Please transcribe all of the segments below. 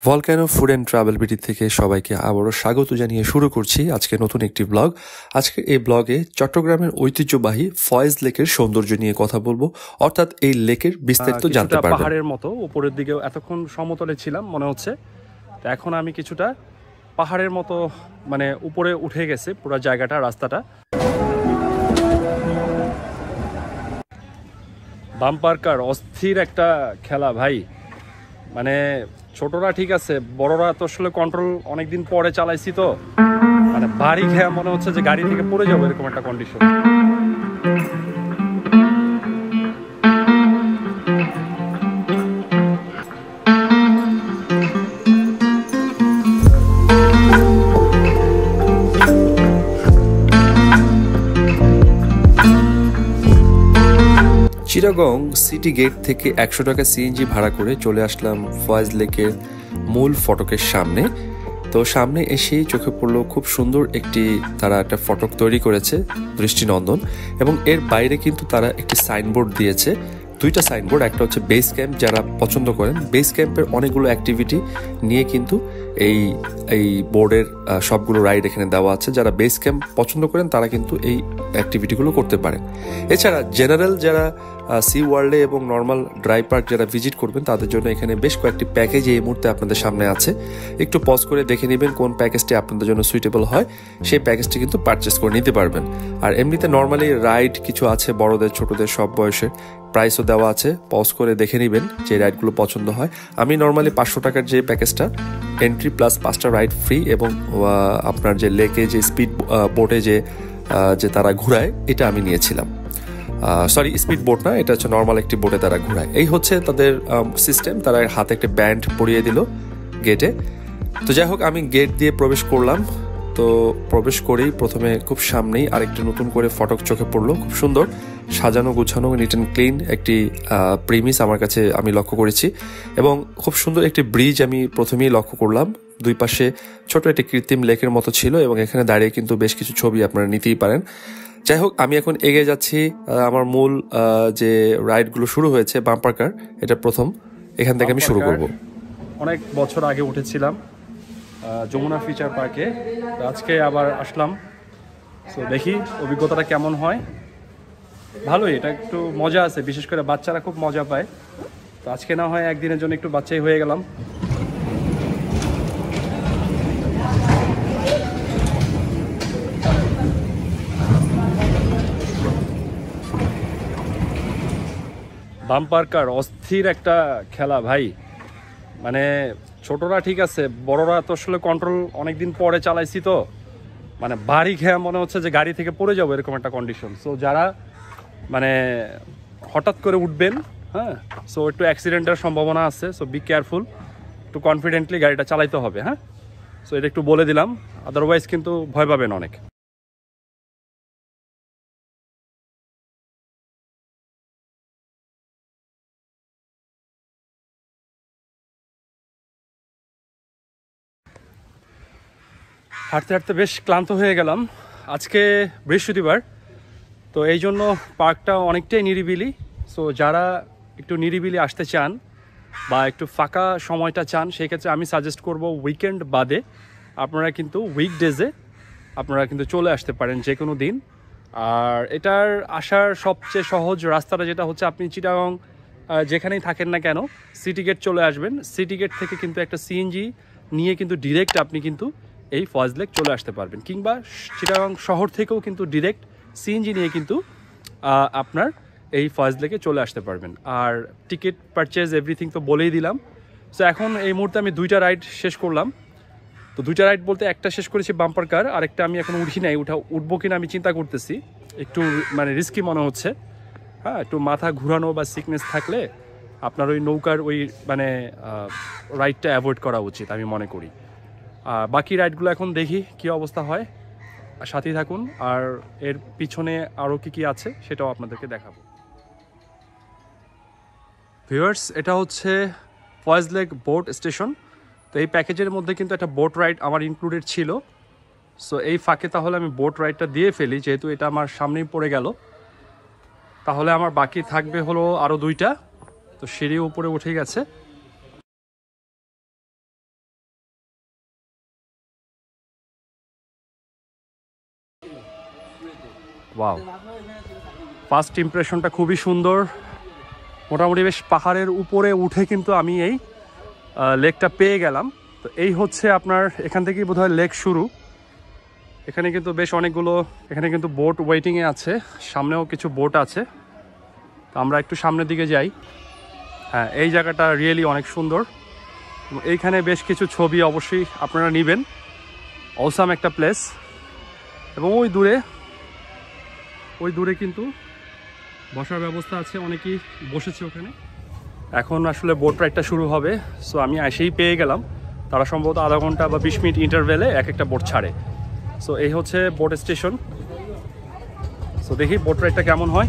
Volcano food and travel BD থেকে সবাইকে আবারও স্বাগত জানিয়ে শুরু করছি আজকে নতুন একটি ব্লগ। আজকে এই ব্লগে চট্টগ্রামের ঐতিহ্যবাহী ফয়েজ লেকের সৌন্দর্য নিয়ে কথা বলবো, অর্থাৎ এই লেকের বিস্তারিত জানতে পারবেন। পাহাড়ের মতো উপরের দিকে এতক্ষণ সমতলে ছিলাম মনে হচ্ছে, তো এখন আমি কিছুটা পাহাড়ের মতো মানে উপরে উঠে গেছে পুরো জায়গাটা, রাস্তাটা। বাম্পার কার অস্থির একটা খেলা ভাই, মানে ছোটরা ঠিক আছে, বড়রা তো আসলে কন্ট্রোল অনেকদিন পরে চালাইছি, তো মানে বাড়ি খেয়া মনে হচ্ছে যে গাড়ি থেকে পড়ে যাবো এরকম একটা কন্ডিশন। চিটাগং সিটি গেট থেকে 100 টাকা সিএনজি ভাড়া করে চলে আসলাম ফয়েজ লেকের মূল ফটকের সামনে। তো সামনে এসেই চোখে পড়লো খুব সুন্দর তারা একটা ফটক তৈরি করেছে, দৃষ্টিনন্দন। এবং এর বাইরে কিন্তু তারা একটি সাইনবোর্ড দিয়েছে, দুইটা সাইনবোর্ড। একটা হচ্ছে বেস ক্যাম্প, যারা পছন্দ করেন বেস ক্যাম্পের অনেকগুলো অ্যাক্টিভিটি নিয়ে কিন্তু এই বোর্ডের সবগুলো রাইড এখানে দেওয়া আছে। যারা বেস ক্যাম্প পছন্দ করেন তারা কিন্তু এই অ্যাক্টিভিটিগুলো করতে পারেন। এছাড়া জেনারেল যারা সি ওয়ার্ল্ডে এবং নর্মাল ড্রাই পার্ক যারা ভিজিট করবেন তাদের জন্য এখানে বেশ কয়েকটি প্যাকেজ এই মুহূর্তে আপনাদের সামনে আছে। একটু পজ করে দেখে নেবেন কোন প্যাকেজটি আপনাদের জন্য সুইটেবল হয়, সেই প্যাকেজটি কিন্তু পারচেস করে নিতে পারবেন। আর এমনিতে নর্মালি রাইড কিছু আছে বড়দের ছোটদের সব বয়সের, প্রাইসও দেওয়া আছে, পজ করে দেখে নেবেন যে রাইডগুলো পছন্দ হয়। আমি নর্মালি 500 টাকার যে প্যাকেজটা, এন্ট্রি প্লাস 5টা রাইড ফ্রি, এবং আপনার যে লেকে যে স্পিড বোটে যে তারা ঘুরায় এটা আমি নিয়েছিলাম। সরি, স্পিড বোট না, এটা হচ্ছে নর্মাল একটি বোটে তারা ঘুরায়। এই হচ্ছে তাদের সিস্টেম। তারা হাতে একটা ব্যান্ড পরিয়ে দিল গেটে। তো যাই হোক, আমি গেট দিয়ে প্রবেশ করলাম। তো প্রবেশ করেই প্রথমে খুব সামনেই আরেকটি নতুন করে ফটক চোখে পড়লো, খুব সুন্দর সাজানো গুছানো, নিট অ্যান্ড ক্লিন একটি প্রিমিস আমার কাছে আমি লক্ষ্য করেছি। এবং খুব সুন্দর একটি ব্রিজ আমি প্রথমেই লক্ষ্য করলাম। দুই পাশে ছোট একটি কৃত্রিম লেকের মতো ছিল, এবং এখানে দাঁড়িয়ে কিন্তু বেশ কিছু ছবি আপনারা নিতেই পারেন। যাই হোক, আমি এখন এগিয়ে যাচ্ছি। আমার মূল যে রাইডগুলো শুরু হয়েছে বাম্পার কার, এটা প্রথম, এখান থেকে আমি শুরু করব। অনেক বছর আগে উঠেছিলাম যমুনা ফিচার পার্কে, আজকে আবার আসলাম। তো দেখি অভিজ্ঞতাটা কেমন হয়। ভালোই, এটা একটু মজা আছে, বিশেষ করে বাচ্চারা খুব মজা পায়। তো আজকে না হয় একদিনের জন্য একটু বাচ্চাই হয়ে গেলাম। বাম্পার কার অস্থির একটা খেলা ভাই, মানে ছোটরা ঠিক আছে, বড়রা তো আসলে কন্ট্রোল অনেকদিন পরে চালাইছি, তো মানে বাড়ি খেয়া মনে হচ্ছে যে গাড়ি থেকে পড়ে যাবো এরকম একটা কন্ডিশন। সো যারা মানে হঠাৎ করে উঠবেন, হ্যাঁ, সো একটু অ্যাক্সিডেন্টের সম্ভাবনা আছে, সো বি কেয়ারফুল, একটু কনফিডেন্টলি গাড়িটা চালাইতে হবে। হ্যাঁ, সো এটা একটু বলে দিলাম, আদারওয়াইজ কিন্তু ভয় পাবেন অনেক। হাঁটতে হাঁটতে বেশ ক্লান্ত হয়ে গেলাম। আজকে বৃহস্পতিবার, তো এই জন্য পার্কটা অনেকটাই নিরিবিলি। সো যারা একটু নিরিবিলি আসতে চান বা একটু ফাঁকা সময়টা চান, সেই ক্ষেত্রে আমি সাজেস্ট করব উইকেন্ড বাদে আপনারা কিন্তু উইকডেজে আপনারা কিন্তু চলে আসতে পারেন যে কোনো দিন। আর এটার আসার সবচেয়ে সহজ রাস্তাটা যেটা হচ্ছে, আপনি চিটাগং যেখানেই থাকেন না কেন সিটি গেট চলে আসবেন। সিটি গেট থেকে কিন্তু একটা সিএনজি নিয়ে কিন্তু ডিরেক্ট আপনি কিন্তু এই ফয়েজ লেক চলে আসতে পারবেন, কিংবা চিটাগং শহর থেকেও কিন্তু ডিরেক্ট সিএনজি নিয়ে কিন্তু আপনার এই ফয়েজ লেকে চলে আসতে পারবেন। আর টিকিট পারচেজ এভরিথিং তো বলেই দিলাম। সো এখন এই মুহূর্তে আমি 2টা রাইড শেষ করলাম। তো 2টা রাইড বলতে একটা শেষ করেছি বাম্পার কার, আরেকটা আমি এখন উঠি নাই, উঠবো কিনা আমি চিন্তা করতেছি, একটু মানে রিস্কি মনে হচ্ছে। হ্যাঁ, একটু মাথা ঘুরানো বা সিকনেস থাকলে আপনার ওই নৌকার ওই মানে রাইডটা অ্যাভয়েড করা উচিত আমি মনে করি। বাকি রাইডগুলো এখন দেখি কি অবস্থা হয়, সাথেই থাকুন। আর এর পিছনে আরও কি আছে সেটাও আপনাদেরকে দেখাবো। ভিউয়ার্স, এটা হচ্ছে ফয়েজ লেক বোট স্টেশন। তো এই প্যাকেজের মধ্যে কিন্তু একটা বোট রাইড আমার ইনক্লুডেড ছিল। সো এই ফাঁকে তাহলে আমি বোট রাইডটা দিয়ে ফেলি, যেহেতু এটা আমার সামনেই পড়ে গেল। তাহলে আমার বাকি থাকবে হলো আরও 2টা। তো সিঁড়ি উপরে উঠে গেছে। ওয়াও, ফার্স্ট ইমপ্রেশনটা খুবই সুন্দর। মোটামুটি বেশ পাহাড়ের উপরে উঠে কিন্তু আমি এই লেকটা পেয়ে গেলাম। তো এই হচ্ছে আপনার এখান থেকেই বোধহয় লেক শুরু। এখানে কিন্তু বেশ অনেকগুলো, এখানে কিন্তু বোট ওয়েটিংয়ে আছে, সামনেও কিছু বোট আছে। তো আমরা একটু সামনের দিকে যাই। হ্যাঁ, এই জায়গাটা রিয়েলি অনেক সুন্দর। এইখানে বেশ কিছু ছবি অবশ্যই আপনারা নেবেন। অসাম একটা প্লেস। এবং ওই দূরে কিন্তু বসার ব্যবস্থা আছে, অনেকেই বসেছে ওখানে। এখন আসলে বোট রাইডটা শুরু হবে। সো আমি এসেই পেয়ে গেলাম, তারা সম্ভবত আধা ঘন্টা বা 20 মিনিট ইন্টারভেলে এক একটা বোট ছাড়ে। সো এই হচ্ছে বোট স্টেশন। সো দেখি বোট রাইডটা কেমন হয়।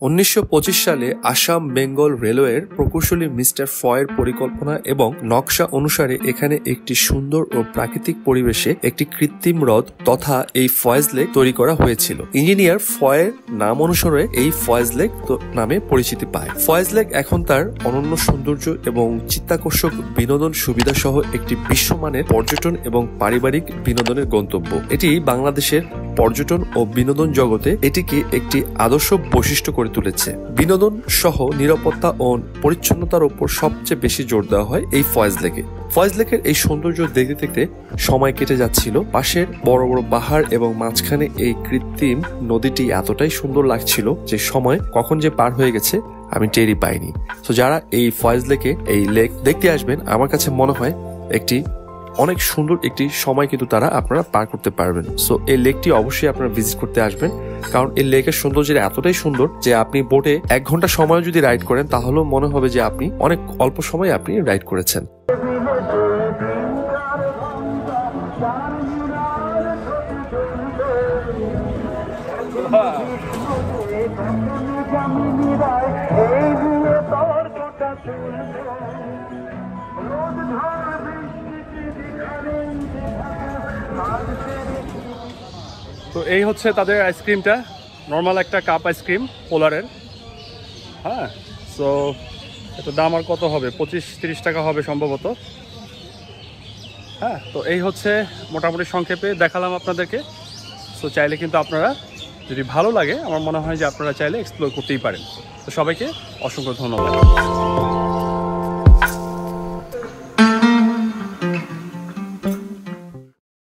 1925 সালে আসাম বেঙ্গল রেলওয়ের প্রকৌশলী মিস্টার ফয়ের পরিকল্পনা এবং নকশা অনুসারে এখানে একটি সুন্দর ও প্রাকৃতিক পরিবেশে একটি কৃত্রিম হ্রদ তথা এই ফয়েজ লেক তৈরি করা হয়েছিল। ইঞ্জিনিয়ার ফয়ের নাম অনুসারে এই ফয়েজ লেক নামে পরিচিতি পায়। ফয়েজ লেক এখন তার অনন্য সৌন্দর্য এবং চিত্তাকর্ষক বিনোদন সুবিধা সহ একটি বিশ্বমানের পর্যটন এবং পারিবারিক বিনোদনের গন্তব্য। এটি বাংলাদেশের পর্যটন ও বিনোদন জগতে এটিকে একটি আদর্শ বৈশিষ্ট্য করে তুলেছে। বিনোদন সহ নিরাপত্তা ও পরিচ্ছন্নতার উপর সবচেয়ে বেশি জোর দেওয়া হয় এই ফয়েজ লেকে। ফয়েজ লেকের এই সৌন্দর্য দেখতে দেখতে সময় কেটে যাচ্ছিল। পাশের বড় বড় পাহাড় এবং মাঝখানে এই কৃত্রিম নদীটি এতটাই সুন্দর লাগছিল যে সময় কখন যে পার হয়ে গেছে আমি টেরই পাইনি। তো যারা এই ফয়েজ লেকে এই লেক দেখতে আসবেন, আমার কাছে মনে হয় একটি অনেক সুন্দর একটি সময় কিন্তু আপনারা পার করতে পারবেন। সো এই লেকটি অবশ্যই আপনারা ভিজিট করতে আসবেন, কারণ এই লেকের সৌন্দর্য এতটাই সুন্দর যে আপনি বোটে 1 ঘন্টা সময় যদি রাইড করেন তাহলেও মনে হবে যে আপনি অনেক অল্প সময় আপনি রাইড করেছেন। তো এই হচ্ছে তাদের আইসক্রিমটা, নর্মাল একটা কাপ আইসক্রিম পোলারের। হ্যাঁ, সো এটা দাম আর কত হবে, 25-30 টাকা হবে সম্ভবত। হ্যাঁ, তো এই হচ্ছে মোটামুটি সংক্ষেপে দেখালাম আপনাদেরকে। সো চাইলে কিন্তু আপনারা, যদি ভালো লাগে, আমার মনে হয় যে আপনারা চাইলে এক্সপ্লোর করতেই পারেন। তো সবাইকে অসংখ্য ধন্যবাদ।